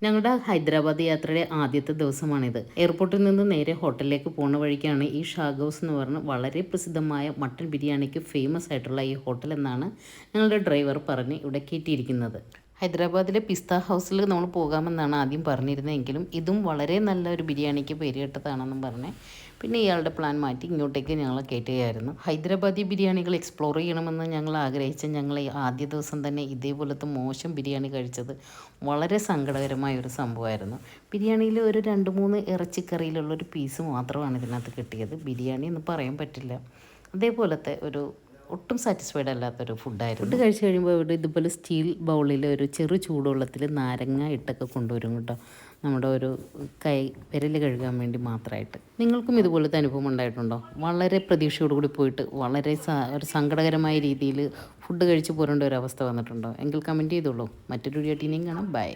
ഞങ്ങളുടെ ഹൈദരാബാദ് യാത്രയുടെ ആദ്യത്തെ ദിവസമാണിത്. എയർപോർട്ടിൽ നിന്ന് നേരെ ഹോട്ടലിലേക്ക് പോകുന്ന വഴിക്കാണ് ഈ ഷാഗ് ഹൗസ് എന്ന് പറഞ്ഞ് വളരെ പ്രസിദ്ധമായ മട്ടൻ ബിരിയാണിക്ക് ഫേമസ് ആയിട്ടുള്ള ഈ ഹോട്ടൽ എന്നാണ് ഞങ്ങളുടെ ഡ്രൈവർ പറഞ്ഞ് ഇവിടെ കയറ്റിയിരിക്കുന്നത്. ഹൈദരാബാദിലെ പിസ്ത ഹൗസിൽ നമ്മൾ പോകാമെന്നാണ് ആദ്യം പറഞ്ഞിരുന്നതെങ്കിലും ഇതും വളരെ നല്ല ഒരു ബിരിയാണിക്ക് പേരുകേട്ടതാണെന്നും പറഞ്ഞ് പിന്നെ ഇയാളുടെ പ്ലാൻ മാറ്റി ഇങ്ങോട്ടേക്ക് ഞങ്ങൾ കയറ്റുകയായിരുന്നു. ഹൈദരാബാദി ബിരിയാണികൾ എക്സ്പ്ലോർ ചെയ്യണമെന്ന് ഞങ്ങൾ ആഗ്രഹിച്ച ഞങ്ങൾ ആദ്യ ദിവസം തന്നെ ഇതേപോലത്തെ മോശം ബിരിയാണി കഴിച്ചത് വളരെ സങ്കടകരമായ ഒരു സംഭവമായിരുന്നു. ബിരിയാണിയിൽ ഒരു 2-3 ഇറച്ചിക്കറിയിലുള്ളൊരു പീസ് മാത്രമാണ് ഇതിനകത്ത് കിട്ടിയത്. ബിരിയാണി എന്ന് പറയാൻ പറ്റില്ല. അതേപോലത്തെ ഒരു ഒട്ടും സാറ്റിസ്ഫൈഡ് അല്ലാത്തൊരു ഫുഡായിരുന്നു. ഫുഡ് കഴിച്ച് കഴിയുമ്പോൾ ഇവിടെ ഇതുപോലെ സ്റ്റീൽ ബൗളിൽ ഒരു ചെറു ചൂടുവെള്ളത്തിൽ നാരങ്ങ ഇട്ടൊക്കെ കൊണ്ടുവരും കേട്ടോ, നമ്മുടെ ഒരു വിരൽ കഴുകാൻ വേണ്ടി മാത്രമായിട്ട്. നിങ്ങൾക്കും ഇതുപോലത്തെ അനുഭവം ഉണ്ടായിട്ടുണ്ടോ? വളരെ പ്രതീക്ഷയോടുകൂടി പോയിട്ട് വളരെ ഒരു സങ്കടകരമായ രീതിയിൽ ഫുഡ് കഴിച്ച് പോരേണ്ട ഒരു അവസ്ഥ വന്നിട്ടുണ്ടോ? എങ്കിൽ കമൻറ്റ് ചെയ്തോളൂ. മറ്റൊരു വീഡിയോ ടീനെയും കാണാം. ബൈ.